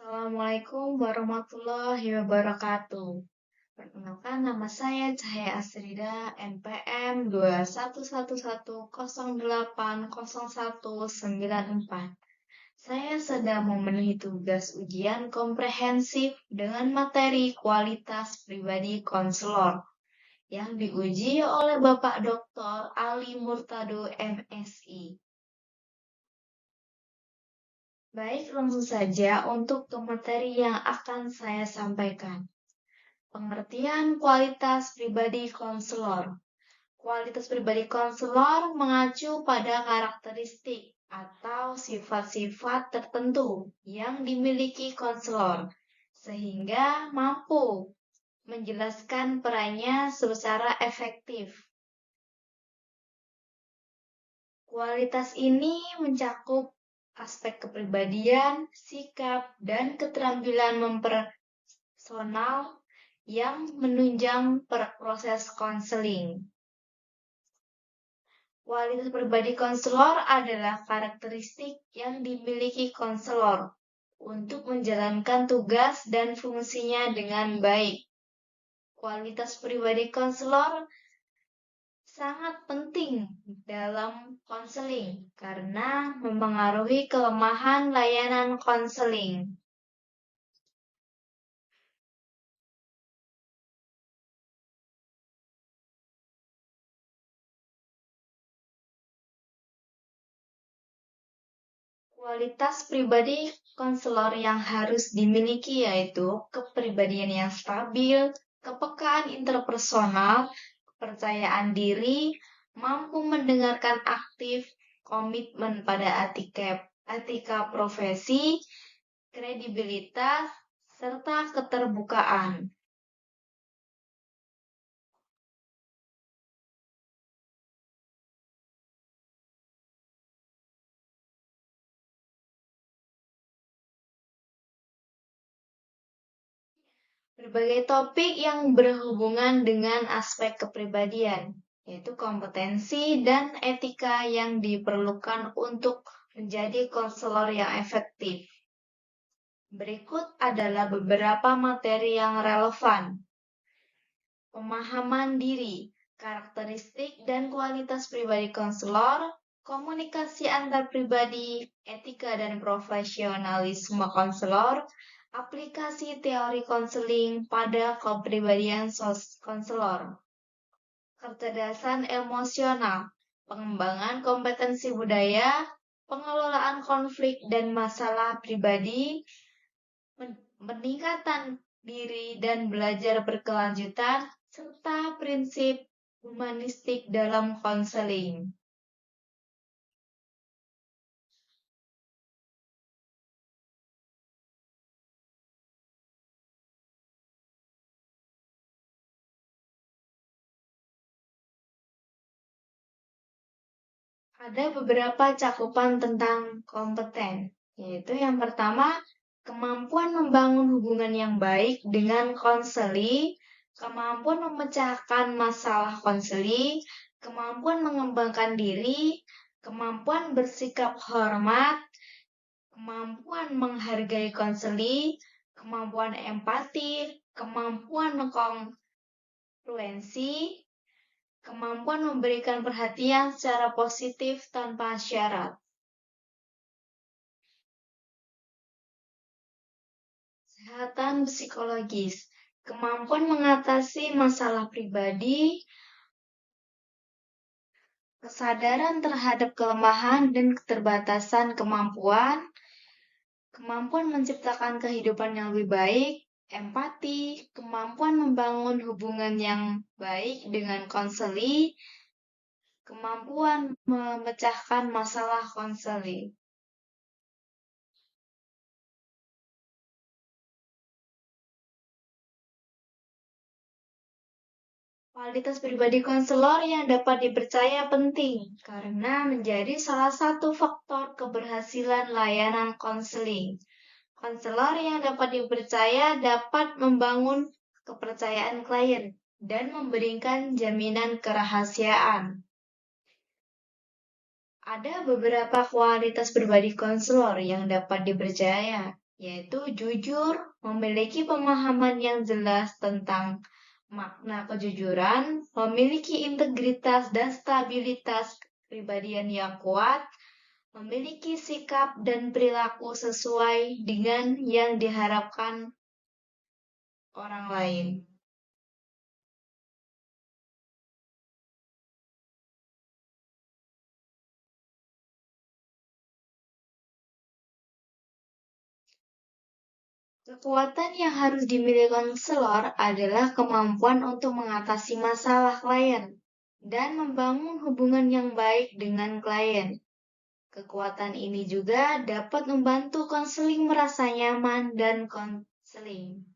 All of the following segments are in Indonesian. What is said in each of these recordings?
Assalamualaikum warahmatullahi wabarakatuh. Perkenalkan, nama saya Cahaya Asrida, NPM 2111080194. Saya sedang memenuhi tugas ujian komprehensif dengan materi kualitas pribadi konselor yang diuji oleh Bapak Dr. Ali Murtado, MSI. Baik, langsung saja untuk ke materi yang akan saya sampaikan. Pengertian kualitas pribadi konselor. Kualitas pribadi konselor mengacu pada karakteristik atau sifat-sifat tertentu yang dimiliki konselor, sehingga mampu menjelaskan perannya secara efektif. Kualitas ini mencakup aspek kepribadian, sikap, dan keterampilan mempersonal yang menunjang proses konseling. Kualitas pribadi konselor adalah karakteristik yang dimiliki konselor untuk menjalankan tugas dan fungsinya dengan baik. Kualitas pribadi konselor sangat penting dalam konseling karena mempengaruhi kelemahan layanan konseling. Kualitas pribadi konselor yang harus dimiliki yaitu kepribadian yang stabil, kepekaan interpersonal, kepercayaan diri, mampu mendengarkan aktif, komitmen pada etika profesi, kredibilitas, serta keterbukaan. Berbagai topik yang berhubungan dengan aspek kepribadian, yaitu kompetensi dan etika yang diperlukan untuk menjadi konselor yang efektif. Berikut adalah beberapa materi yang relevan. Pemahaman diri, karakteristik dan kualitas pribadi konselor, komunikasi antar pribadi, etika dan profesionalisme konselor, aplikasi teori konseling pada kepribadian konselor, kecerdasan emosional, pengembangan kompetensi budaya, pengelolaan konflik dan masalah pribadi, peningkatan diri dan belajar berkelanjutan, serta prinsip humanistik dalam konseling. Ada beberapa cakupan tentang kompeten, yaitu yang pertama, kemampuan membangun hubungan yang baik dengan konseli, kemampuan memecahkan masalah konseli, kemampuan mengembangkan diri, kemampuan bersikap hormat, kemampuan menghargai konseli, kemampuan empati, kemampuan kongruensi, kemampuan memberikan perhatian secara positif tanpa syarat. Kesehatan psikologis, kemampuan mengatasi masalah pribadi, kesadaran terhadap kelemahan dan keterbatasan kemampuan, kemampuan menciptakan kehidupan yang lebih baik, empati, kemampuan membangun hubungan yang baik dengan konseli, kemampuan memecahkan masalah konseli. Kualitas pribadi konselor yang dapat dipercaya penting karena menjadi salah satu faktor keberhasilan layanan konseling. Konselor yang dapat dipercaya dapat membangun kepercayaan klien dan memberikan jaminan kerahasiaan. Ada beberapa kualitas pribadi konselor yang dapat dipercaya, yaitu jujur, memiliki pemahaman yang jelas tentang makna kejujuran, memiliki integritas dan stabilitas kepribadian yang kuat, memiliki sikap dan perilaku sesuai dengan yang diharapkan orang lain. Kekuatan yang harus dimiliki konselor adalah kemampuan untuk mengatasi masalah klien dan membangun hubungan yang baik dengan klien. Kekuatan ini juga dapat membantu konseling merasa nyaman dan konseling.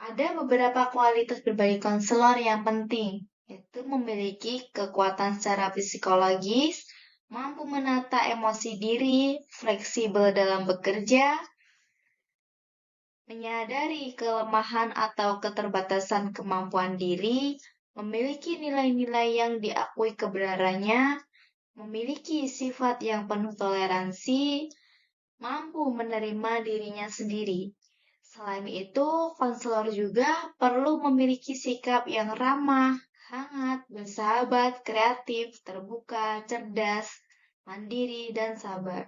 Ada beberapa kualitas pribadi konselor yang penting, yaitu memiliki kekuatan secara psikologis, mampu menata emosi diri, fleksibel dalam bekerja, menyadari kelemahan atau keterbatasan kemampuan diri, memiliki nilai-nilai yang diakui kebenarannya, memiliki sifat yang penuh toleransi, mampu menerima dirinya sendiri. Selain itu, konselor juga perlu memiliki sikap yang ramah, hangat, bersahabat, kreatif, terbuka, cerdas, mandiri, dan sabar.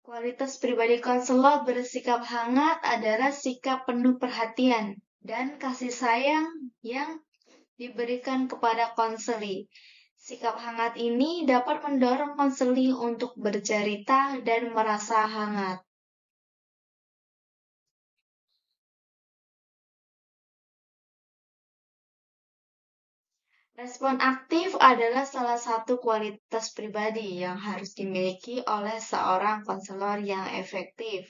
Kualitas pribadi konselor bersikap hangat adalah sikap penuh perhatian dan kasih sayang yang diberikan kepada konseli. Sikap hangat ini dapat mendorong konseli untuk bercerita dan merasa hangat. Respon aktif adalah salah satu kualitas pribadi yang harus dimiliki oleh seorang konselor yang efektif.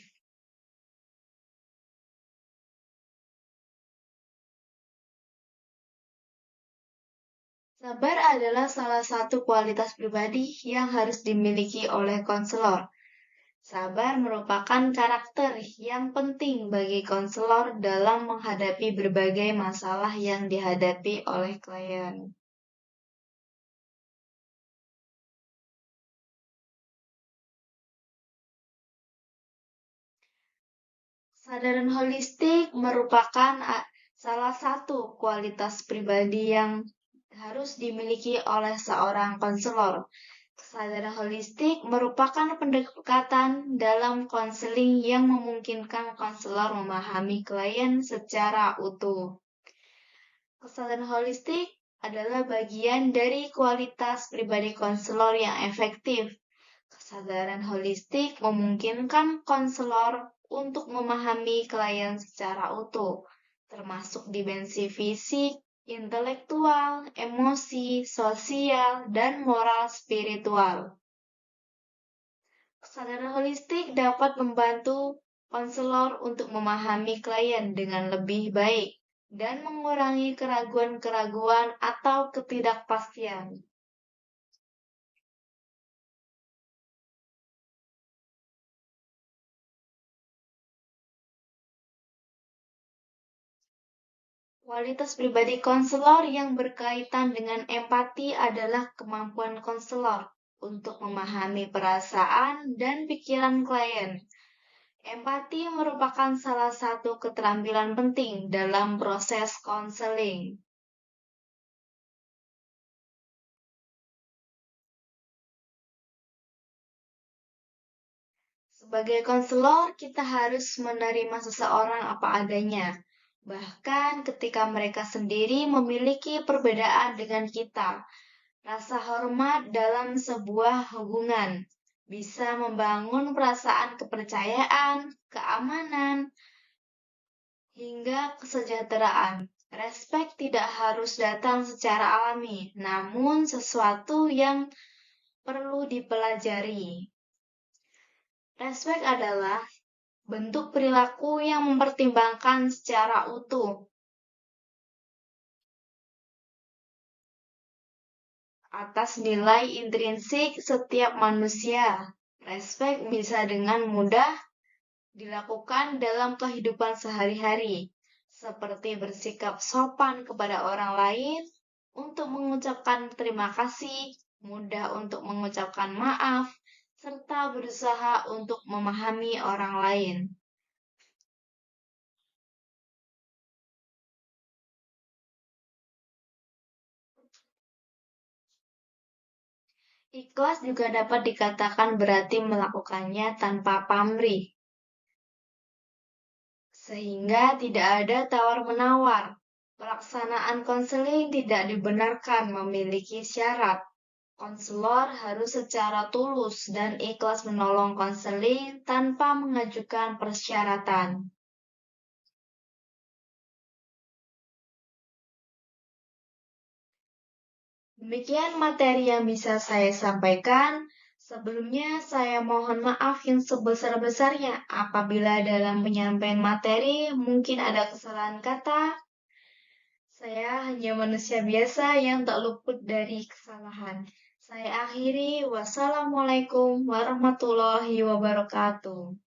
Sabar adalah salah satu kualitas pribadi yang harus dimiliki oleh konselor. Sabar merupakan karakter yang penting bagi konselor dalam menghadapi berbagai masalah yang dihadapi oleh klien. Kesadaran holistik merupakan salah satu kualitas pribadi yang harus dimiliki oleh seorang konselor. Kesadaran holistik merupakan pendekatan dalam konseling yang memungkinkan konselor memahami klien secara utuh. Kesadaran holistik adalah bagian dari kualitas pribadi konselor yang efektif. Kesadaran holistik memungkinkan konselor untuk memahami klien secara utuh, termasuk dimensi fisik, intelektual, emosi, sosial, dan moral spiritual. Kesadaran holistik dapat membantu konselor untuk memahami klien dengan lebih baik dan mengurangi keraguan-keraguan atau ketidakpastian. Kualitas pribadi konselor yang berkaitan dengan empati adalah kemampuan konselor untuk memahami perasaan dan pikiran klien. Empati merupakan salah satu keterampilan penting dalam proses konseling. Sebagai konselor, kita harus menerima seseorang apa adanya, bahkan ketika mereka sendiri memiliki perbedaan dengan kita. Rasa hormat dalam sebuah hubungan bisa membangun perasaan kepercayaan, keamanan, hingga kesejahteraan. Respek tidak harus datang secara alami, namun sesuatu yang perlu dipelajari. Respek adalah bentuk perilaku yang mempertimbangkan secara utuh atas nilai intrinsik setiap manusia. Respek bisa dengan mudah dilakukan dalam kehidupan sehari-hari, seperti bersikap sopan kepada orang lain, untuk mengucapkan terima kasih, mudah untuk mengucapkan maaf, serta berusaha untuk memahami orang lain. Ikhlas juga dapat dikatakan berarti melakukannya tanpa pamrih, sehingga tidak ada tawar-menawar. Pelaksanaan konseling tidak dibenarkan memiliki syarat. Konselor harus secara tulus dan ikhlas menolong konseling tanpa mengajukan persyaratan. Demikian materi yang bisa saya sampaikan. Sebelumnya, saya mohon maaf yang sebesar-besarnya apabila dalam penyampaian materi mungkin ada kesalahan kata. Saya hanya manusia biasa yang tak luput dari kesalahan. Saya akhiri, wassalamualaikum warahmatullahi wabarakatuh.